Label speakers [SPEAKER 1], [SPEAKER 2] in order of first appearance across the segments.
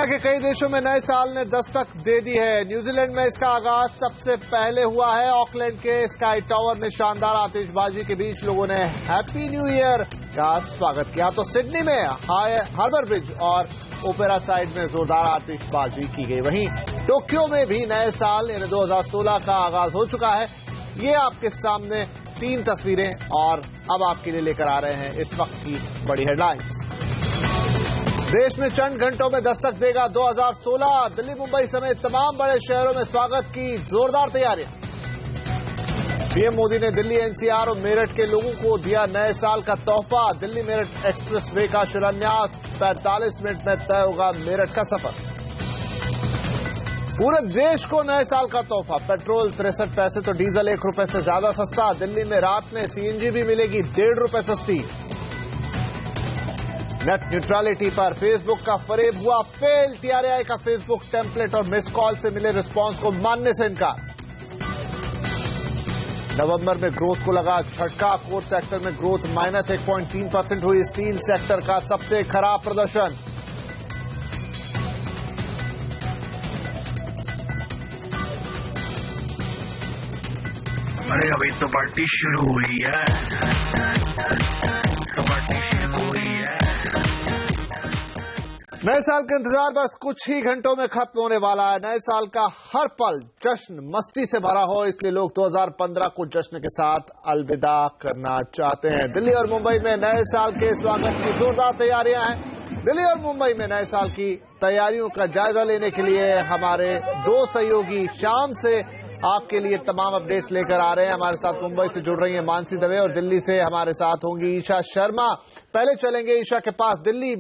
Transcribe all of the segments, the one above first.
[SPEAKER 1] के कई देशों में नए साल ने दस्तक दे दी है। न्यूजीलैंड में इसका आगाज सबसे पहले हुआ है। ऑकलैंड के स्काई टावर में शानदार आतिशबाजी के बीच लोगों ने हैप्पी न्यू ईयर का स्वागत किया। तो सिडनी में हार्बर ब्रिज और ओपेरा साइड में जोरदार आतिशबाजी की गई। वहीं टोक्यो में भी नए साल यानी 2016 का आगाज हो चुका है। ये आपके सामने 3 तस्वीरें और अब आपके लिए लेकर आ रहे हैं इस वक्त की बड़ी हेडलाइंस। देश में चंद घंटों में दस्तक देगा 2016। दिल्ली, मुंबई समेत तमाम बड़े शहरों में स्वागत की जोरदार तैयारियां। पीएम मोदी ने दिल्ली, एनसीआर और मेरठ के लोगों को दिया नए साल का तोहफा। दिल्ली मेरठ एक्सप्रेसवे का शिलान्यास। 45 मिनट में तय होगा मेरठ का सफर। पूरे देश को नए साल का तोहफा। पेट्रोल 63 पैसे तो डीजल 1 रुपए से ज्यादा सस्ता। दिल्ली में रात में सीएनजी भी मिलेगी 1.5 रुपए सस्ती। नेट न्यूट्रलिटी पर फेसबुक का फरेब हुआ फेल। टीआरएआई का फेसबुक टेम्पलेट और मिस कॉल से मिले रिस्पांस को मानने से इनकार। नवंबर में ग्रोथ को लगा झटका। कोर सेक्टर में ग्रोथ -1.3% हुई। स्टील सेक्टर का सबसे खराब प्रदर्शन।
[SPEAKER 2] अरे अभी तो पार्टी शुरू हुई है।
[SPEAKER 1] नए साल का इंतजार बस कुछ ही घंटों में खत्म होने वाला है। नए साल का हर पल जश्न मस्ती से भरा हो, इसलिए लोग 2015 को जश्न के साथ अलविदा करना चाहते हैं। दिल्ली और मुंबई में नए साल के स्वागत की जोरदार तैयारियां हैं। दिल्ली और मुंबई में नए साल की तैयारियों का जायजा लेने के लिए हमारे 2 सहयोगी शाम से आपके लिए तमाम अपडेट्स लेकर आ रहे हैं। हमारे साथ मुंबई से जुड़ रही हैं मानसी दवे और दिल्ली से हमारे साथ होंगी ईशा शर्मा। पहले चलेंगे ईशा के पास। दिल्ली,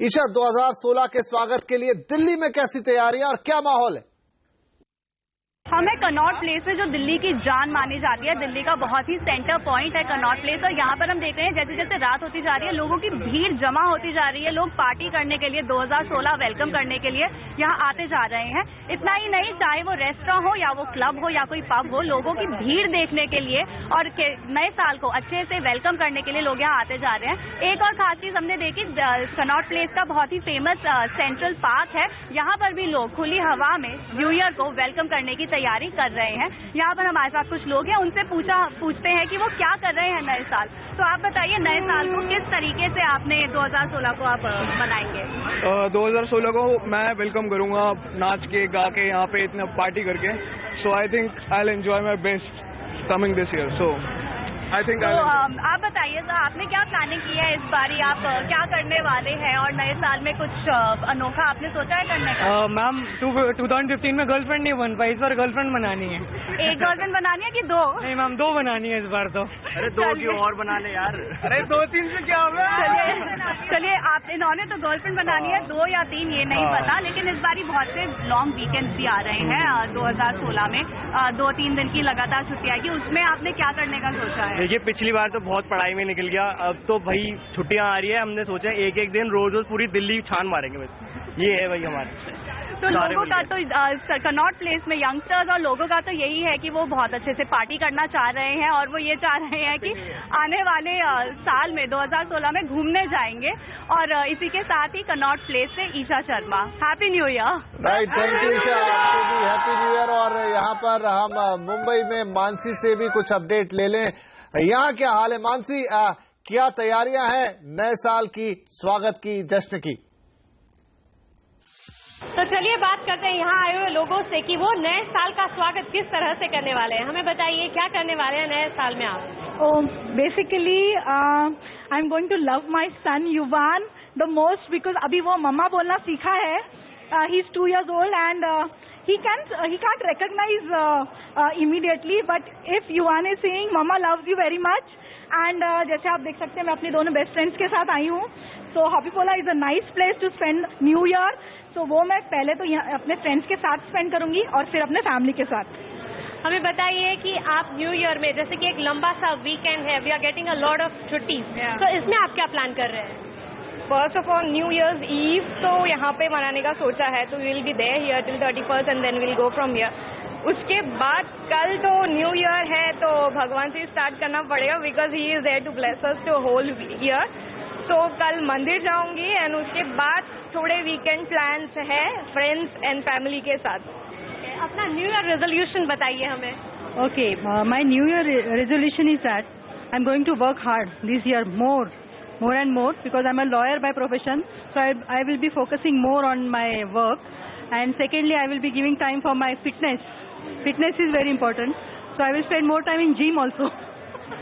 [SPEAKER 1] ईशा, 2016 के स्वागत के लिए दिल्ली में कैसी तैयारियां और क्या माहौल है?
[SPEAKER 3] हमें कनॉट प्लेस है जो दिल्ली की जान मानी जाती है। दिल्ली का बहुत ही सेंटर पॉइंट है कनॉट प्लेस और यहाँ पर हम देख रहे हैं जैसे जैसे रात होती जा रही है लोगों की भीड़ जमा होती जा रही है। लोग पार्टी करने के लिए 2016 वेलकम करने के लिए यहाँ आते जा रहे हैं। इतना ही नहीं, चाहे वो रेस्टोरेंट हो या वो क्लब हो या कोई पब हो, लोगों की भीड़ देखने के लिए और नए साल को अच्छे से वेलकम करने के लिए लोग यहाँ आते जा रहे हैं। एक और खास चीज हमने देखी, कनॉट प्लेस का बहुत ही फेमस सेंट्रल पार्क है। यहाँ पर भी लोग खुली हवा में न्यू ईयर को वेलकम करने की तैयारी कर रहे हैं। यहाँ पर हमारे साथ कुछ लोग हैं, उनसे पूछते हैं कि वो क्या कर रहे हैं नए साल। तो आप बताइए, नए साल को किस तरीके से आपने 2016 को आप मनाएंगे?
[SPEAKER 4] 2016 को मैं वेलकम करूंगा नाच के गा के, यहाँ पे इतना पार्टी करके। So I think I will enjoy my best coming this year. So I think
[SPEAKER 3] आप बताइए सर, आपने क्या प्लानिंग की है इस बारी? आप क्या करने वाले हैं और नए साल में कुछ अनोखा आपने सोचा है करने का?
[SPEAKER 4] मैम 2015 में गर्लफ्रेंड नहीं बन पाई, इस बार गर्लफ्रेंड बनानी है।
[SPEAKER 3] एक गर्लफ्रेंड बनानी है कि 2?
[SPEAKER 4] नहीं मैम, 2 बनानी है इस बार तो।
[SPEAKER 2] अरे 2 क्यों और बना ले यार।
[SPEAKER 4] अरे 2-3 से क्या होगा?
[SPEAKER 3] चलिए, आप इन्होंने तो गर्लफ्रेंड बनानी है 2 या 3 ये नहीं पता, लेकिन इस बारी बहुत से लॉन्ग वीकेंड्स भी आ रहे हैं 2016 में। 2-3 दिन की लगातार छुट्टी आएगी, उसमें आपने क्या करने का सोचा है?
[SPEAKER 4] देखिए, पिछली बार तो बहुत पढ़ाई में निकल गया, अब तो भाई छुट्टियां आ रही है। हमने सोचा एक दिन रोज पूरी दिल्ली छान मारेंगे बस। ये है भाई हमारे
[SPEAKER 3] तो लोगों का तो कनॉट प्लेस में यंगस्टर्स और लोगों का तो यही है कि वो बहुत अच्छे से पार्टी करना चाह रहे हैं और वो ये चाह रहे हैं कि आने वाले साल में 2016 में घूमने जाएंगे। और इसी के साथ ही कनॉट प्लेस से Isha Sharma, happy new year.
[SPEAKER 1] Right, thank you Isha, आपको भी हैप्पी न्यू ईयर। और यहाँ पर हम मुंबई में मानसी से भी कुछ अपडेट ले लें। यहाँ क्या हाल है मानसी? क्या तैयारियां हैं नए साल की, स्वागत की, जश्न की?
[SPEAKER 5] तो चलिए बात करते हैं यहाँ आए हुए लोगों से कि वो नए साल का स्वागत किस तरह से करने वाले हैं। हमें बताइए, क्या करने वाले हैं नए साल में आप?
[SPEAKER 6] Basically I am going to love my son Yuvaan the most, because अभी वो मम्मा बोलना सीखा है। He is 2 years old and he can't recognize immediately, but if Yuvan is saying mama loves you very much, and जैसे आप देख सकते हैं मैं अपनी दोनों बेस्ट फ्रेंड्स के साथ आई हूँ। So Hobbypola is a nice place to spend new year. So वो मैं पहले तो अपने फ्रेंड्स के साथ स्पेंड करूंगी और फिर अपने फैमिली के साथ।
[SPEAKER 5] हमें बताइए कि आप न्यू ईयर में, जैसे कि एक लंबा सा वीकेंड है, we are getting a lot of छुट्टी, तो इसमें आप क्या प्लान कर रहे हैं?
[SPEAKER 7] First of all new year's eve तो यहाँ पे मनाने का सोचा है, तो we will be there here till 31st and then will go from here. उसके बाद कल तो न्यू ईयर है, तो भगवान से स्टार्ट करना पड़ेगा because he is there to bless us to whole year. तो कल मंदिर जाऊंगी एंड उसके बाद थोड़े वीकेंड प्लान्स है फ्रेंड्स एंड फैमिली के साथ।
[SPEAKER 5] अपना न्यू ईयर रेजोल्यूशन बताइए हमें।
[SPEAKER 6] Okay, my New Year resolution is that I'm going to work hard this year more and more, because I'm a lawyer by profession. So I will be focusing more on my work, and secondly I will be giving time for my fitness. Fitness is very important. So I will spend more time in gym also.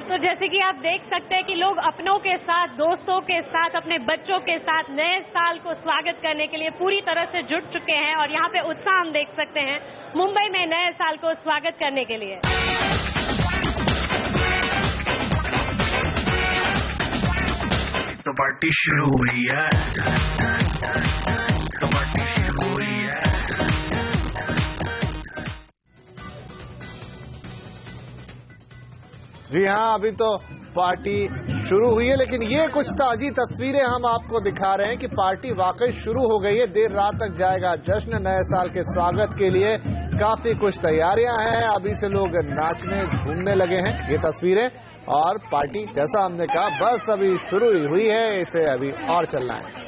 [SPEAKER 5] तो जैसे कि आप देख सकते हैं कि लोग अपनों के साथ, दोस्तों के साथ, अपने बच्चों के साथ नए साल को स्वागत करने के लिए पूरी तरह से जुट चुके हैं और यहाँ पे उत्साह हम देख सकते हैं मुंबई में नए साल को स्वागत करने के लिए।
[SPEAKER 2] तो पार्टी शुरू हुई है, तो पार्टी शुरू हुई है।
[SPEAKER 1] जी हाँ, अभी तो पार्टी शुरू हुई है, लेकिन ये कुछ ताजी तस्वीरें हम आपको दिखा रहे हैं कि पार्टी वाकई शुरू हो गई है। देर रात तक जाएगा जश्न। नए साल के स्वागत के लिए काफी कुछ तैयारियां हैं। अभी से लोग नाचने झूमने लगे हैं। ये तस्वीरें, और पार्टी जैसा हमने कहा बस अभी शुरू हुई है, इसे अभी और चलना है।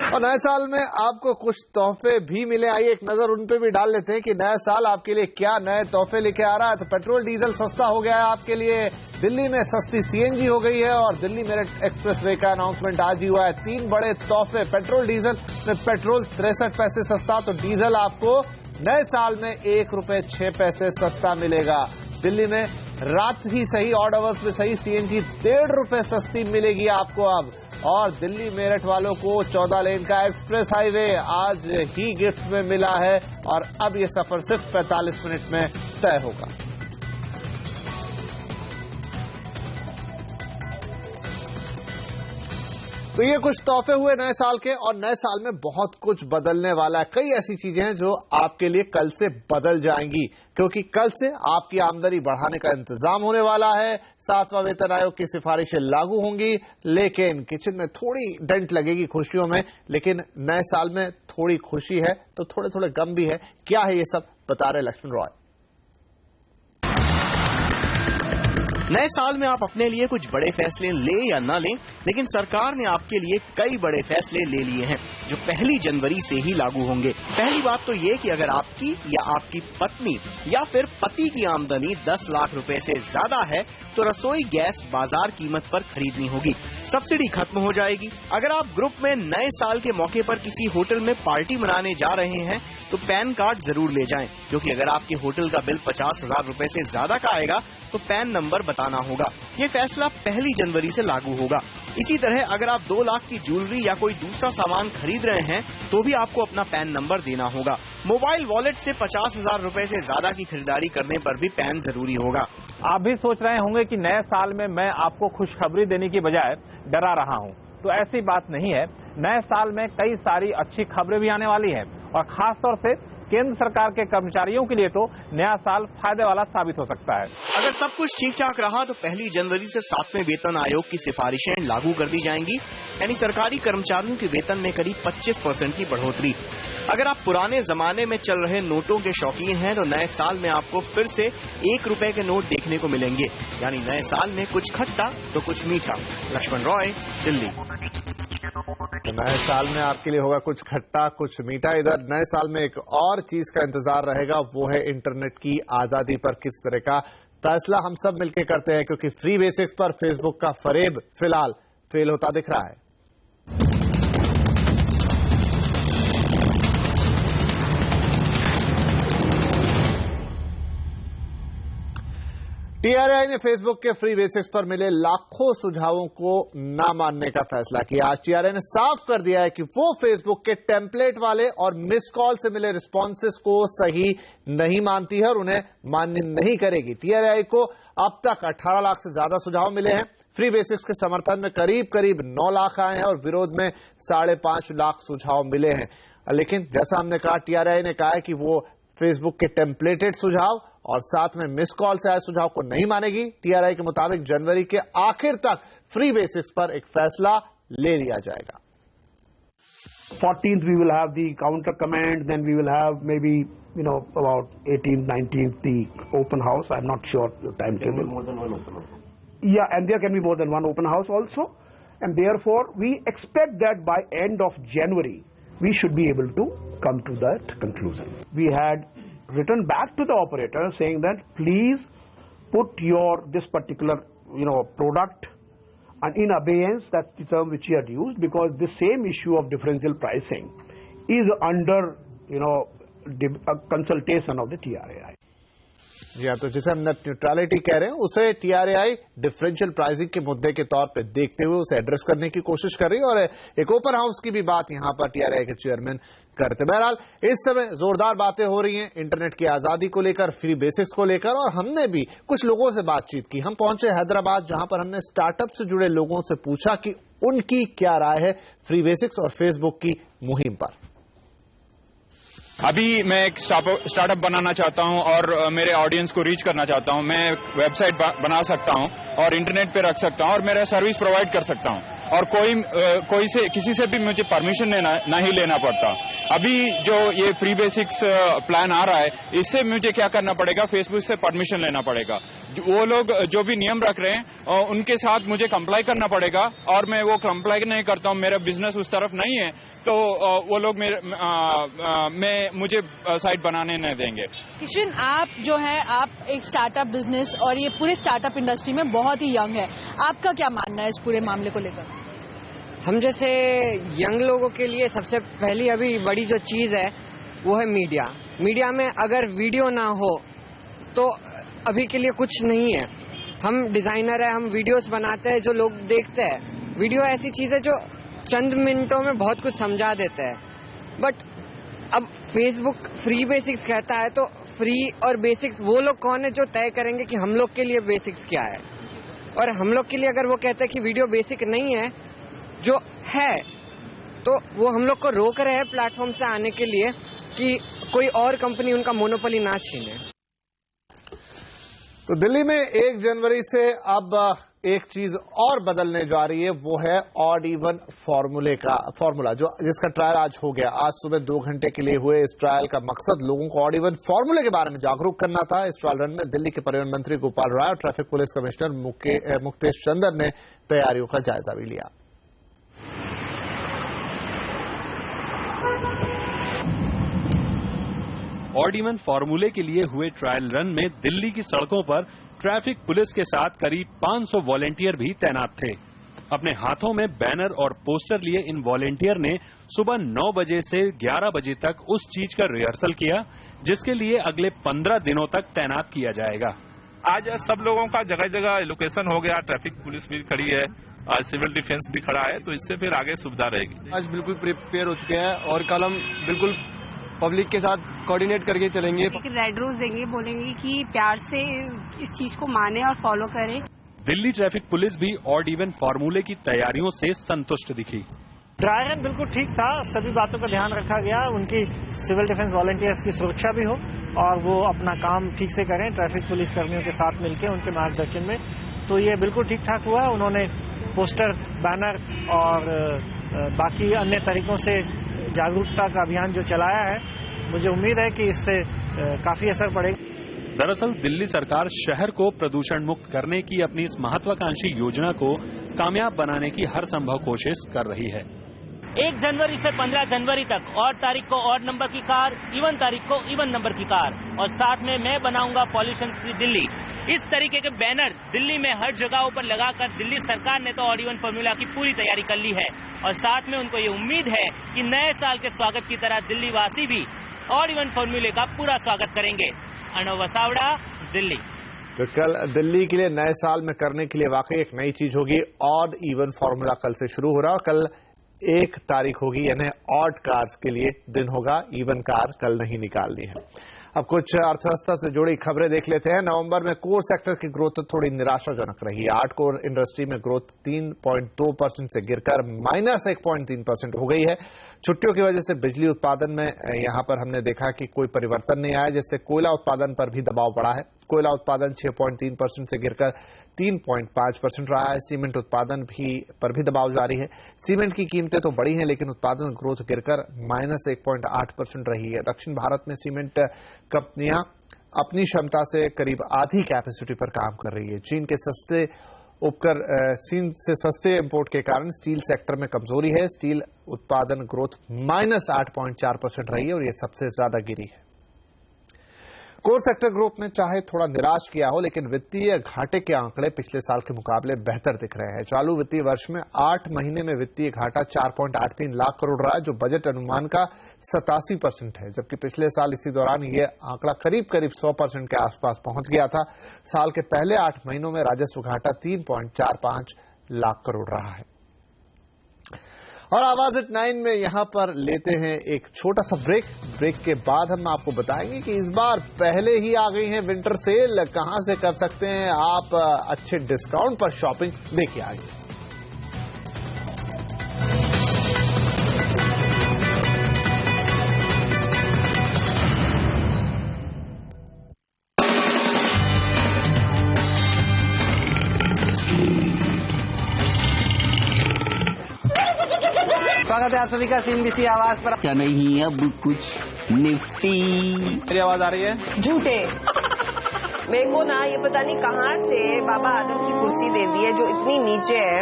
[SPEAKER 1] और नए साल में आपको कुछ तोहफे भी मिले। आइए एक नजर उन पे भी डाल लेते हैं कि नया साल आपके लिए क्या नए तोहफे लेके आ रहा है। तो पेट्रोल डीजल सस्ता हो गया है आपके लिए। दिल्ली में सस्ती सीएनजी हो गई है और दिल्ली मेरठ एक्सप्रेसवे का अनाउंसमेंट आज ही हुआ है। 3 बड़े तोहफे। पेट्रोल डीजल में पेट्रोल 63 पैसे सस्ता, तो डीजल आपको नए साल में 1 रुपए 6 पैसे सस्ता मिलेगा। दिल्ली में रात ही सही, ऑड आवर्स में सही, सीएनजी 1.5 रुपए सस्ती मिलेगी आपको अब। और दिल्ली मेरठ वालों को 14 लेन का एक्सप्रेस हाईवे आज ही गिफ्ट में मिला है और अब ये सफर सिर्फ 45 मिनट में तय होगा। तो ये कुछ तोहफे हुए नए साल के, और नए साल में बहुत कुछ बदलने वाला है। कई ऐसी चीजें हैं जो आपके लिए कल से बदल जाएंगी, क्योंकि कल से आपकी आमदनी बढ़ाने का इंतजाम होने वाला है। 7वां वेतन आयोग की सिफारिशें लागू होंगी, लेकिन किचन में थोड़ी डेंट लगेगी खुशियों में। लेकिन नए साल में थोड़ी खुशी है तो थोड़े थोड़े गम भी है। क्या है ये सब, बता रहे लक्ष्मण रॉय।
[SPEAKER 8] नए साल में आप अपने लिए कुछ बड़े फैसले लें या ना लें, लेकिन सरकार ने आपके लिए कई बड़े फैसले ले लिए हैं जो 1 जनवरी से ही लागू होंगे। पहली बात तो ये कि अगर आपकी या आपकी पत्नी या फिर पति की आमदनी 10 लाख रुपए से ज्यादा है तो रसोई गैस बाजार कीमत पर खरीदनी होगी। सब्सिडी खत्म हो जाएगी। अगर आप ग्रुप में नए साल के मौके पर किसी होटल में पार्टी मनाने जा रहे हैं तो पैन कार्ड जरूर ले जाएं, क्योंकि अगर आपके होटल का बिल 50,000 रुपए से ज्यादा का आएगा तो पैन नंबर बताना होगा। ये फैसला 1 जनवरी से लागू होगा। इसी तरह अगर आप 2 लाख की ज्वेलरी या कोई दूसरा सामान खरीद रहे हैं तो भी आपको अपना पैन नंबर देना होगा। मोबाइल वॉलेट से 50,000 रुपए से ज्यादा की खरीदारी करने पर भी पैन जरूरी होगा।
[SPEAKER 9] आप भी सोच रहे होंगे कि नए साल में मैं आपको खुशखबरी देने की बजाय डरा रहा हूं, तो ऐसी बात नहीं है। नए साल में कई सारी अच्छी खबरें भी आने वाली हैं और खास तौर से केंद्र सरकार के कर्मचारियों के लिए तो नया साल फायदे वाला साबित हो सकता है।
[SPEAKER 8] अगर सब कुछ ठीक ठाक रहा तो 1 जनवरी से 7वें वेतन आयोग की सिफारिशें लागू कर दी जाएंगी, यानी सरकारी कर्मचारियों के वेतन में करीब 25% की बढ़ोतरी। अगर आप पुराने जमाने में चल रहे नोटों के शौकीन हैं तो नए साल में आपको फिर से 1 रुपए के नोट देखने को मिलेंगे, यानी नए साल में कुछ खट्टा तो कुछ मीठा। लक्ष्मण रॉय, दिल्ली।
[SPEAKER 1] नए साल में आपके लिए होगा कुछ खट्टा कुछ मीठा। इधर नए साल में एक और चीज का इंतजार रहेगा, वो है इंटरनेट की आजादी पर किस तरह का फैसला हम सब मिलकर करते हैं, क्योंकि फ्री बेसिक्स पर फेसबुक का फरेब फिलहाल फेल होता दिख रहा है। टीआरआई ने फेसबुक के फ्री बेसिक्स पर मिले लाखों सुझावों को ना मानने का फैसला किया। आज टीआरआई ने साफ कर दिया है कि वो फेसबुक के टेम्पलेट वाले और मिस कॉल से मिले रिस्पॉन्सेस को सही नहीं मानती है और उन्हें मान्य नहीं करेगी। टीआरआई को अब तक 18 लाख से ज्यादा सुझाव मिले हैं। फ्री बेसिक्स के समर्थन में करीब 9 लाख आए हैं और विरोध में 5.5 लाख सुझाव मिले हैं। लेकिन जैसा हमने कहा, टीआरआई ने कहा है कि वो फेसबुक के टेम्पलेटेड सुझाव और साथ में मिस कॉल से आए सुझाव को नहीं मानेगी। टीआरआई के मुताबिक जनवरी के आखिर तक फ्री बेसिक्स पर एक फैसला ले लिया जाएगा।
[SPEAKER 10] 14th we will have the counter comment, then we will have maybe, about 18th, 19th the open house. I'm not sure the timetable. More than one open house. Yeah, and there can be more than one open house also. And therefore, we expect that by end of January, we should be able to come to that conclusion. We had written back to the operator saying that please put this particular, product in abeyance. That's the term which he had used, because the same issue of differential pricing is under, consultation of the TRAI.
[SPEAKER 1] जी हाँ, तो जिसे हम net neutrality कह रहे हैं उसे TRAI differential pricing के मुद्दे के तौर पे देखते हुए उसे एड्रेस करने की कोशिश कर रही है और एक ओपन हाउस की भी बात यहां पर टीआरएआई के चेयरमैन करते। बहरहाल इस समय जोरदार बातें हो रही हैं इंटरनेट की आजादी को लेकर, फ्री बेसिक्स को लेकर, और हमने भी कुछ लोगों से बातचीत की। हम पहुंचे हैदराबाद, जहां पर हमने स्टार्टअप से जुड़े लोगों से पूछा कि उनकी क्या राय है फ्री बेसिक्स और फेसबुक की मुहिम पर।
[SPEAKER 11] अभी मैं एक स्टार्टअप बनाना चाहता हूं और मेरे ऑडियंस को रीच करना चाहता हूं। मैं वेबसाइट बना सकता हूं और इंटरनेट पे रख सकता हूं और मेरा सर्विस प्रोवाइड कर सकता हूं और किसी से भी मुझे परमिशन नहीं लेना पड़ता। अभी जो ये फ्री बेसिक्स प्लान आ रहा है, इससे मुझे क्या करना पड़ेगा, फेसबुक से परमिशन लेना पड़ेगा। वो लोग जो भी नियम रख रहे हैं उनके साथ मुझे कंप्लाई करना पड़ेगा और मैं वो कंप्लाई नहीं करता हूं, मेरा बिजनेस उस तरफ नहीं है, तो वो लोग मुझे साइट बनाने नहीं देंगे।
[SPEAKER 12] किशन, आप जो है आप एक स्टार्टअप बिजनेस और ये पूरे स्टार्टअप इंडस्ट्री में बहुत ही यंग है, आपका क्या मानना है इस पूरे मामले को लेकर?
[SPEAKER 13] हम जैसे यंग लोगों के लिए सबसे पहली अभी बड़ी जो चीज है वो है मीडिया। मीडिया में अगर वीडियो ना हो तो अभी के लिए कुछ नहीं है। हम डिजाइनर है, हम वीडियोस बनाते हैं जो लोग देखते हैं। वीडियो ऐसी चीज है जो चंद मिनटों में बहुत कुछ समझा देते हैं। बट अब फेसबुक फ्री बेसिक्स कहता है, तो फ्री और बेसिक्स वो लोग कौन है जो तय करेंगे कि हम लोग के लिए बेसिक्स क्या है? और हम लोग के लिए अगर वो कहते हैं कि वीडियो बेसिक नहीं है जो है, तो वो हम लोग को रोक रहे हैं प्लेटफॉर्म से आने के लिए कि कोई और कंपनी उनका मोनोपोली ना छीने।
[SPEAKER 1] तो दिल्ली में 1 जनवरी से अब एक चीज और बदलने जा रही है, वो है ऑड इवन फॉर्मूला जिसका ट्रायल आज हो गया। आज सुबह 2 घंटे के लिए हुए इस ट्रायल का मकसद लोगों को ऑड इवन फॉर्मूले के बारे में जागरूक करना था। इस ट्रायल रन में दिल्ली के परिवहन मंत्री गोपाल राय और ट्रैफिक पुलिस कमिश्नर मुकेश चंद्र ने तैयारियों का जायजा भी लिया।
[SPEAKER 14] ऑड इवन फॉर्मूले के लिए हुए ट्रायल रन में दिल्ली की सड़कों पर ट्रैफिक पुलिस के साथ करीब 500 वॉलेंटियर भी तैनात थे। अपने हाथों में बैनर और पोस्टर लिए इन वॉलेंटियर ने सुबह 9 बजे से 11 बजे तक उस चीज का रिहर्सल किया जिसके लिए अगले 15 दिनों तक तैनात किया जाएगा।
[SPEAKER 15] आज सब लोगों का जगह जगह लोकेशन हो गया, ट्रैफिक पुलिस भी खड़ी है, आज सिविल डिफेंस भी खड़ा है, तो इससे फिर आगे सुविधा रहेगी।
[SPEAKER 16] आज बिल्कुल प्रिपेयर हो चुके हैं और कल हम बिल्कुल पब्लिक के साथ कोऑर्डिनेट करके चलेंगे।
[SPEAKER 17] रेड रोज देंगे, बोलेंगे कि प्यार से इस चीज को माने और फॉलो करें।
[SPEAKER 14] दिल्ली ट्रैफिक पुलिस भी ऑड इवन फॉर्मूले की तैयारियों से संतुष्ट दिखी।
[SPEAKER 18] ट्रायल रन बिल्कुल ठीक था, सभी बातों का ध्यान रखा गया, उनकी सिविल डिफेंस वॉलंटियर्स की सुरक्षा भी हो और वो अपना काम ठीक से करें ट्रैफिक पुलिस कर्मियों के साथ मिलकर उनके मार्गदर्शन में। तो ये बिल्कुल ठीक ठाक हुआ। उन्होंने पोस्टर, बैनर और बाकी अन्य तरीकों से जागरूकता का अभियान जो चलाया है, मुझे उम्मीद है कि इससे काफी असर पड़ेगा।
[SPEAKER 14] दरअसल दिल्ली सरकार शहर को प्रदूषण मुक्त करने की अपनी इस महत्वाकांक्षी योजना को कामयाब बनाने की हर संभव कोशिश कर रही है।
[SPEAKER 19] 1 जनवरी से 15 जनवरी तक और तारीख को ऑड नंबर की कार, इवन तारीख को इवन नंबर की कार, और साथ में मैं बनाऊंगा पॉल्यूशन फ्री दिल्ली। इस तरीके के बैनर दिल्ली में हर जगहों पर लगाकर दिल्ली सरकार ने तो ऑड इवन फॉर्मूला की पूरी तैयारी कर ली है और साथ में उनको ये उम्मीद है कि नए साल के स्वागत की तरह दिल्ली वासी भी ऑड इवन फॉर्मूले का पूरा स्वागत करेंगे। अर्णव वसावड़ा, दिल्ली।
[SPEAKER 1] तो कल दिल्ली के लिए नए साल में करने के लिए वाकई एक नई चीज होगी। ऑड इवन फॉर्मूला कल से शुरू हो रहा है। कल 1 तारीख होगी, यानी ऑड कार्स के लिए दिन होगा, इवन कार कल नहीं निकालनी है। अब कुछ अर्थव्यवस्था से जुड़ी खबरें देख लेते हैं। नवंबर में कोर सेक्टर की ग्रोथ थोड़ी निराशाजनक रही है। 8 कोर इंडस्ट्री में ग्रोथ 3.2% से गिरकर -1.3% हो गई है। छुट्टियों की वजह से बिजली उत्पादन में यहां पर हमने देखा कि कोई परिवर्तन नहीं आया, जिससे कोयला उत्पादन पर भी दबाव बढ़ा है। कोयला उत्पादन 6.3% से गिरकर 3.5% रहा है। सीमेंट उत्पादन पर भी दबाव जारी है। सीमेंट की कीमतें तो बढ़ी हैं, लेकिन उत्पादन ग्रोथ गिरकर -1.8% रही है। दक्षिण भारत में सीमेंट कंपनियां अपनी क्षमता से करीब आधी कैपेसिटी पर काम कर रही है। चीन से सस्ते इंपोर्ट के कारण स्टील सेक्टर में कमजोरी है। स्टील उत्पादन ग्रोथ -8.4% रही है और यह सबसे ज्यादा गिरी है। कोर सेक्टर ग्रोथ ने चाहे थोड़ा निराश किया हो, लेकिन वित्तीय घाटे के आंकड़े पिछले साल के मुकाबले बेहतर दिख रहे हैं। चालू वित्तीय वर्ष में 8 महीने में वित्तीय घाटा 4.83 लाख करोड़ रहा है, जो बजट अनुमान का 87% है, जबकि पिछले साल इसी दौरान यह आंकड़ा करीब 100% के आसपास पहुंच गया था। साल के पहले 8 महीनों में राजस्व घाटा 3.45 लाख करोड़ रहा है। और आवाज एट 9 में यहां पर लेते हैं एक छोटा सा ब्रेक के बाद हम आपको बताएंगे कि इस बार पहले ही आ गई है विंटर सेल। कहां से कर सकते हैं आप अच्छे डिस्काउंट पर शॉपिंग, देखिए आगे।
[SPEAKER 20] स्वागत है आप सभी का CNBC आवाज पर। क्या नहीं, अब कुछ निफ्टी।
[SPEAKER 9] मेरी आवाज आ रही है?
[SPEAKER 21] झूठे। मेरे को ना ये पता नहीं कहाँ से बाबा आदम की कुर्सी दे दी है जो इतनी नीचे है।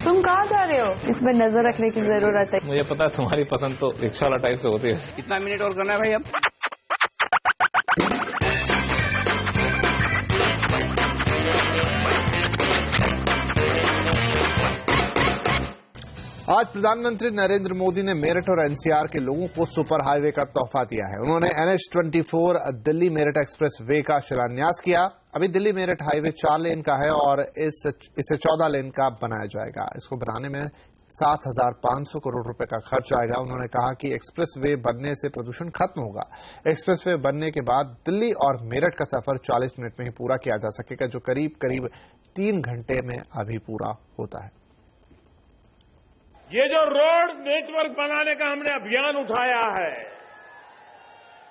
[SPEAKER 21] तुम कहाँ जा रहे हो? इसमें नजर रखने की जरूरत है।
[SPEAKER 9] मुझे पता है तुम्हारी पसंद तो रिक्शा वाला टाइप से होती है।
[SPEAKER 20] कितना मिनट और करना है भाई अब?
[SPEAKER 1] आज प्रधानमंत्री नरेंद्र मोदी ने मेरठ और NCR के लोगों को सुपर हाईवे का तोहफा दिया है। उन्होंने NH-24 Delhi Meerut express way का शिलान्यास किया। अभी दिल्ली मेरठ हाईवे 4 लेन का है और इसे 14 लेन का बनाया जाएगा। इसको बनाने में 7,500 करोड़ रुपए का खर्च आएगा। उन्होंने कहा कि एक्सप्रेस वे बनने से प्रदूषण खत्म होगा। एक्सप्रेस वे बनने के बाद दिल्ली और मेरठ का सफर 40 मिनट में ही पूरा किया जा सकेगा, जो करीब 3 घंटे में अभी पूरा होता है।
[SPEAKER 22] ये जो रोड नेटवर्क बनाने का हमने अभियान उठाया है,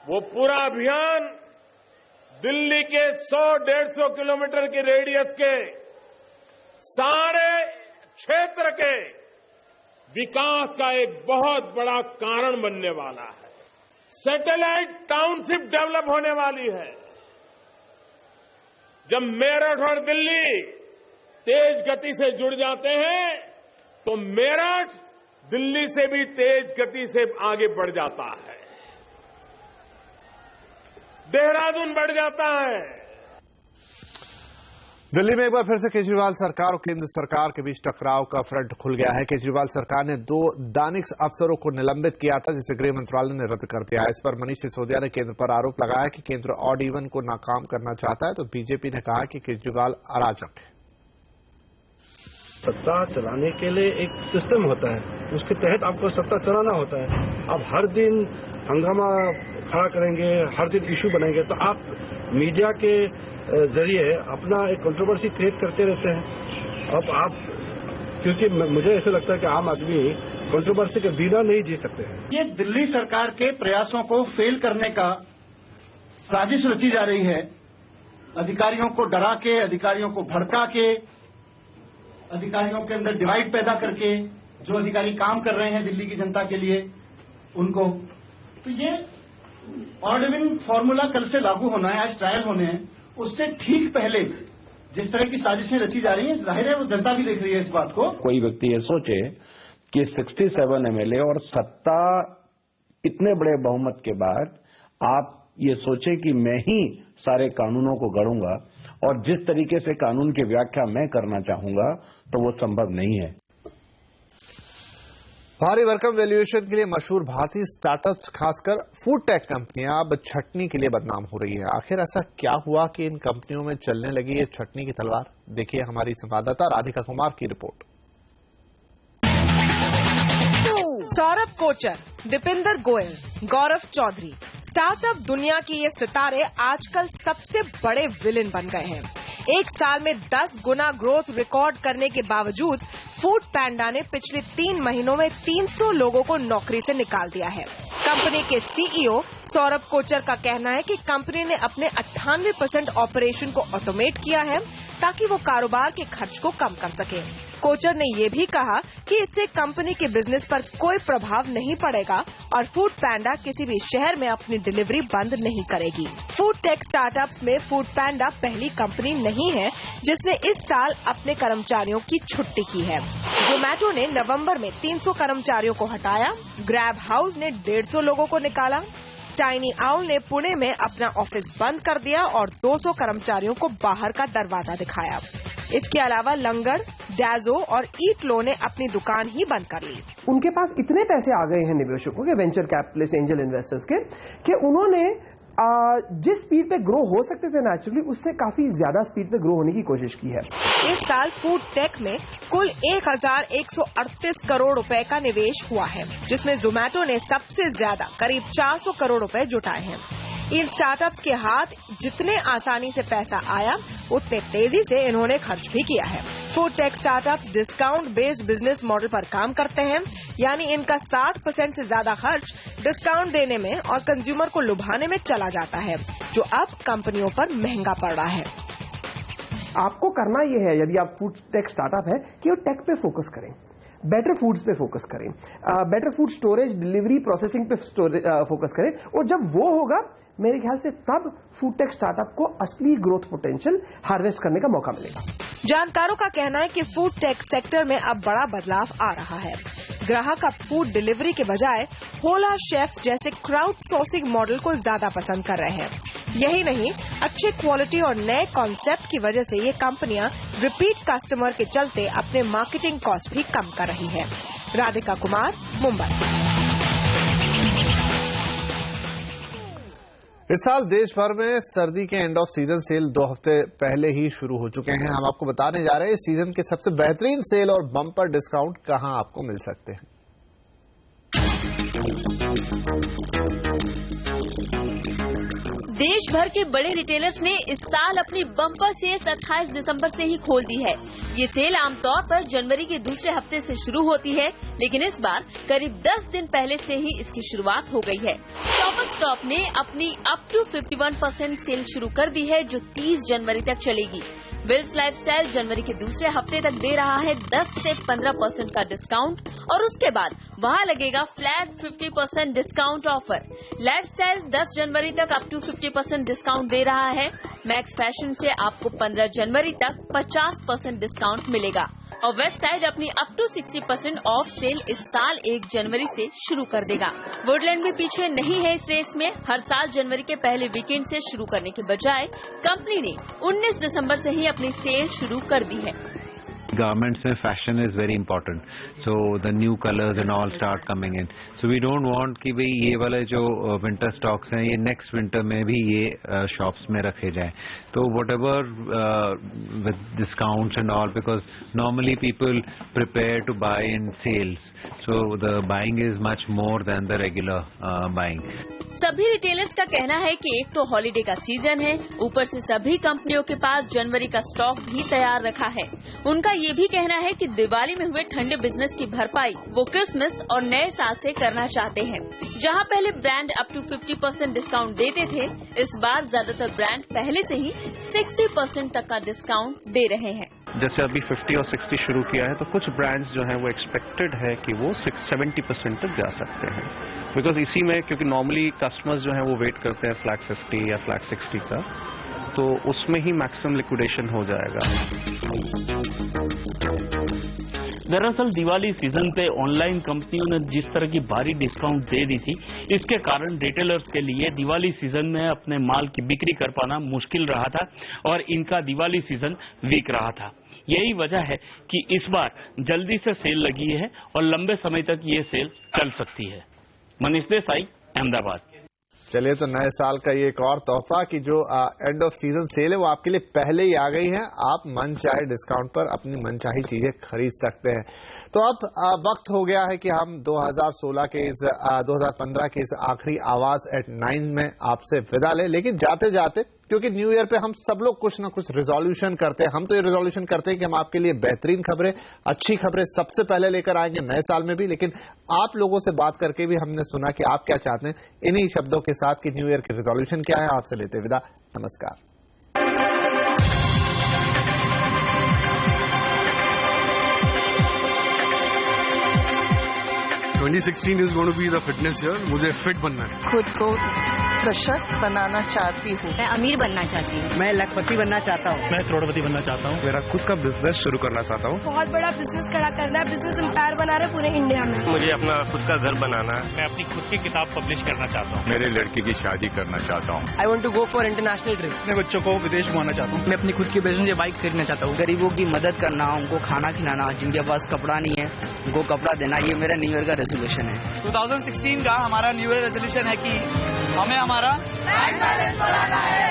[SPEAKER 22] वो पूरा अभियान दिल्ली के 100-150 किलोमीटर के रेडियस के सारे क्षेत्र के विकास का एक बहुत बड़ा कारण बनने वाला है। सैटेलाइट टाउनशिप डेवलप होने वाली है। जब मेरठ और दिल्ली तेज गति से जुड़ जाते हैं तो मेरठ दिल्ली से भी तेज गति से आगे बढ़ जाता है, देहरादून बढ़ जाता है।
[SPEAKER 1] दिल्ली में एक बार फिर से केजरीवाल सरकार और केंद्र सरकार के बीच टकराव का फ्रंट खुल गया है। केजरीवाल सरकार ने 2 दानिश अफसरों को निलंबित किया था, जिसे गृह मंत्रालय ने रद्द कर दिया। इस पर मनीष सिसोदिया ने केंद्र पर आरोप लगाया कि केंद्र ऑड इवन को नाकाम करना चाहता है, तो बीजेपी ने कहा कि केजरीवाल अराजक है।
[SPEAKER 10] सत्ता चलाने के लिए एक सिस्टम होता है, उसके तहत आपको सत्ता चलाना होता है। आप हर दिन हंगामा खड़ा करेंगे, हर दिन इशू बनाएंगे, तो आप मीडिया के जरिए अपना एक कंट्रोवर्सी क्रिएट करते रहते हैं। अब आप, क्योंकि मुझे ऐसा लगता है कि आम आदमी कंट्रोवर्सी के बिना नहीं जी सकते हैं।
[SPEAKER 23] ये दिल्ली सरकार के प्रयासों को फेल करने का साजिश रची जा रही है। अधिकारियों को डरा के, अधिकारियों को भड़का के, अधिकारियों के अंदर डिवाइड पैदा करके, जो अधिकारी काम कर रहे हैं दिल्ली की जनता के लिए उनको, तो ये ऑड इवन फॉर्मूला कल से लागू होना है, आज ट्रायल होने हैं। उससे ठीक पहले जिस तरह की साजिशें रची जा रही हैं, जाहिर है वो जनता भी देख रही है इस बात को।
[SPEAKER 24] कोई व्यक्ति ये सोचे कि 67 MLA और सत्ता इतने बड़े बहुमत के बाद आप ये सोचे कि मैं ही सारे कानूनों को गढ़ूंगा और जिस तरीके से कानून की व्याख्या मैं करना चाहूंगा, तो वो संभव नहीं है।
[SPEAKER 1] भारी भरकम वैल्यूएशन के लिए मशहूर भारतीय स्टार्टअप्स, खासकर फूड टेक कंपनियां अब छटनी के लिए बदनाम हो रही है। आखिर ऐसा क्या हुआ कि इन कंपनियों में चलने लगी ये छटनी की तलवार? देखिए हमारी संवाददाता राधिका कुमार की रिपोर्ट।
[SPEAKER 25] सौरभ कोचर, दीपिंदर गोयल, गौरव चौधरी, स्टार्टअप दुनिया के ये सितारे आजकल सबसे बड़े विलेन बन गए हैं। एक साल में 10 गुना ग्रोथ रिकॉर्ड करने के बावजूद फूड पैंडा ने पिछले 3 महीनों में 300 लोगों को नौकरी से निकाल दिया है। कंपनी के सीईओ सौरभ कोचर का कहना है कि कंपनी ने अपने 98% ऑपरेशन को ऑटोमेट किया है ताकि वो कारोबार के खर्च को कम कर सके। कोचर ने ये भी कहा कि इससे कंपनी के बिजनेस पर कोई प्रभाव नहीं पड़ेगा और फूड पैंडा किसी भी शहर में अपनी डिलीवरी बंद नहीं करेगी। फूड टेक स्टार्टअप्स में फूड पैंडा पहली कंपनी नहीं है जिसने इस साल अपने कर्मचारियों की छुट्टी की है। जोमेटो ने नवंबर में 300 कर्मचारियों को हटाया, ग्रैब हाउस ने 150 लोगों को निकाला, टाइनी आउल ने पुणे में अपना ऑफिस बंद कर दिया और 200 कर्मचारियों को बाहर का दरवाजा दिखाया। इसके अलावा लंगर, डैजो और ईटलो ने अपनी दुकान ही बंद कर ली।
[SPEAKER 3] उनके पास इतने पैसे आ गए हैं निवेशकों के, वेंचर कैपिटलिस्ट, एंजल इन्वेस्टर्स के, कि उन्होंने जिस स्पीड पे ग्रो हो सकते थे नेचुरली, उससे काफी ज्यादा स्पीड पे ग्रो होने की कोशिश की है।
[SPEAKER 25] इस साल फूड टेक में कुल 1138 करोड़ रुपए का निवेश हुआ है, जिसमें जोमेटो ने सबसे ज्यादा करीब 400 करोड़ रुपए जुटाए हैं। इन स्टार्टअप्स के हाथ जितने आसानी से पैसा आया, उतने तेजी से इन्होंने खर्च भी किया है। Food tech startups discount based business model पर काम करते हैं, यानी इनका 60% से ज्यादा खर्च डिस्काउंट देने में और कंज्यूमर को लुभाने में चला जाता है, जो अब कंपनियों पर महंगा पड़ रहा है।
[SPEAKER 3] आपको करना यह है, यदि आप फूड टेक स्टार्टअप है, कि वो टेक पे फोकस करें, बेटर फूड्स पे फोकस करें, better food storage, delivery, processing पे फोकस करें, और जब वो होगा मेरे ख्याल से तब फूड टेक स्टार्टअप को असली ग्रोथ पोटेंशियल हार्वेस्ट करने का मौका मिलेगा।
[SPEAKER 25] जानकारों का कहना है कि फूड टेक सेक्टर में अब बड़ा बदलाव आ रहा है। ग्राहक अब फूड डिलीवरी के बजाय होला शेफ्स जैसे क्राउड सोर्सिंग मॉडल को ज्यादा पसंद कर रहे हैं। यही नहीं, अच्छी क्वालिटी और नए कॉन्सेप्ट की वजह से ये कंपनियां रिपीट कस्टमर के चलते अपने मार्केटिंग कॉस्ट भी कम कर रही है। राधिका कुमार, मुंबई।
[SPEAKER 1] इस साल देश भर में सर्दी के एंड ऑफ सीजन सेल 2 हफ्ते पहले ही शुरू हो चुके हैं। हम आपको बताने जा रहे हैं इस सीजन के सबसे बेहतरीन सेल और बम्पर डिस्काउंट कहां आपको मिल सकते हैं।
[SPEAKER 4] देश भर के बड़े रिटेलर्स ने इस साल अपनी बम्पर सेल 28 दिसंबर से ही खोल दी है। ये सेल आमतौर पर जनवरी के दूसरे हफ्ते से शुरू होती है, लेकिन इस बार करीब 10 दिन पहले से ही इसकी शुरुआत हो गई है। शॉपर्स स्टॉप ने अपनी अप टू 51% सेल शुरू कर दी है, जो 30 जनवरी तक चलेगी। बिल्स लाइफस्टाइल जनवरी के दूसरे हफ्ते तक दे रहा है 10 से 15% का डिस्काउंट और उसके बाद वहां लगेगा फ्लैट 50% डिस्काउंट ऑफर। लाइफस्टाइल 10 जनवरी तक अप टू 50% डिस्काउंट दे रहा है। मैक्स फैशन से आपको 15 जनवरी तक 50% डिस्काउंट मिलेगा और वेस्ट साइड अपनी अप टू 60% ऑफ सेल इस साल 1 जनवरी से शुरू कर देगा। वुडलैंड भी पीछे नहीं है इस रेस में। हर साल जनवरी के पहले वीकेंड से शुरू करने के बजाय कंपनी ने 19 दिसंबर से ही अपनी सेल शुरू कर दी है।
[SPEAKER 5] Garments में fashion is very important, so the new colors and all start coming in. So we don't want कि भाई ये वाले जो winter stocks हैं ये next winter में भी ये shops में रखे जाएं. तो whatever with discounts and all, because normally people prepare to buy in sales, so the buying is much more than the regular buying.
[SPEAKER 4] सभी रिटेलर्स का कहना है कि एक तो हॉलिडे का सीजन है, ऊपर से सभी कंपनियों के पास जनवरी का स्टॉक भी तैयार रखा है। उनका ये भी कहना है कि दिवाली में हुए ठंडे बिजनेस की भरपाई वो क्रिसमस और नए साल से करना चाहते हैं। जहां पहले ब्रांड अप टू 50% डिस्काउंट देते थे, इस बार ज्यादातर ब्रांड पहले से ही 60% तक का डिस्काउंट दे रहे हैं।
[SPEAKER 6] जैसे अभी 50 और 60 शुरू किया है, तो कुछ ब्रांड्स जो हैं वो एक्सपेक्टेड है कि वो 70% तक जा सकते हैं, बिकॉज इसी में क्योंकि नॉर्मली कस्टमर्स जो हैं वो वेट करते हैं फ्लैट 50 या फ्लैट 60 का, तो उसमें ही मैक्सिमम लिक्विडेशन हो जाएगा।
[SPEAKER 7] दरअसल दिवाली सीजन पे ऑनलाइन कंपनियों ने जिस तरह की भारी डिस्काउंट दे दी थी, इसके कारण रिटेलर्स के लिए दिवाली सीजन में अपने माल की बिक्री कर पाना मुश्किल रहा था और इनका दिवाली सीजन वीक रहा था। यही वजह है कि इस बार जल्दी से सेल लगी है और लंबे समय तक ये सेल चल सकती है। मनीष देसाई, अहमदाबाद।
[SPEAKER 1] चलिए, तो नए साल का ये एक और तोहफा कि जो एंड ऑफ सीजन सेल है वो आपके लिए पहले ही आ गई है। आप मन चाहे डिस्काउंट पर अपनी मनचाही चीजें खरीद सकते हैं। तो अब वक्त हो गया है कि हम 2015 के इस आखिरी आवाज एट 9 में आपसे विदा लें, लेकिन जाते जाते क्योंकि न्यू ईयर पे हम सब लोग कुछ ना कुछ रिजोल्यूशन करते हैं। हम तो ये रिजोल्यूशन करते हैं कि हम आपके लिए बेहतरीन खबरें, अच्छी खबरें सबसे पहले लेकर आएंगे नए साल में भी। लेकिन आप लोगों से बात करके भी हमने सुना कि आप क्या चाहते हैं। इन्हीं शब्दों के साथ कि न्यू ईयर के रिजोल्यूशन क्या है, आपसे लेते विदा। नमस्कार।
[SPEAKER 2] 2016 is going to be the fitness year. मुझे फिट बनना है।
[SPEAKER 8] खुद को सशक्त बनाना चाहती हूँ।
[SPEAKER 11] मैं अमीर बनना चाहती हूँ।
[SPEAKER 12] मैं लखपति बनना चाहता हूँ।
[SPEAKER 2] मैं करोड़पति बनना चाहता हूँ। मेरा खुद का बिजनेस शुरू करना चाहता हूँ।
[SPEAKER 13] बहुत बड़ा बिजनेस खड़ा करना है, बिजनेस एम्पायर बना रहे पूरे इंडिया में।
[SPEAKER 2] मुझे अपना खुद का घर बनाना है।
[SPEAKER 12] मैं अपनी खुद की किताब पब्लिश करना चाहता हूँ।
[SPEAKER 2] मेरे लड़के की शादी करना चाहता हूँ।
[SPEAKER 12] I want to go for international trip.
[SPEAKER 2] अपने बच्चों को विदेश घुमाना चाहता हूँ।
[SPEAKER 12] मैं अपनी खुद की बिजनेस बाइक खरीदना चाहता हूँ।
[SPEAKER 26] गरीबों की मदद करना, उनको खाना खिलाना, जिनके पास कपड़ा नहीं है उनको कपड़ा देना, ये मेरा न्यू ईयर का रेजोल्यूशन है। 2016 का हमारा न्यू ईयर रेजोल्यूशन है कि हमें हमारा बैंक बैलेंस बढ़ाना है।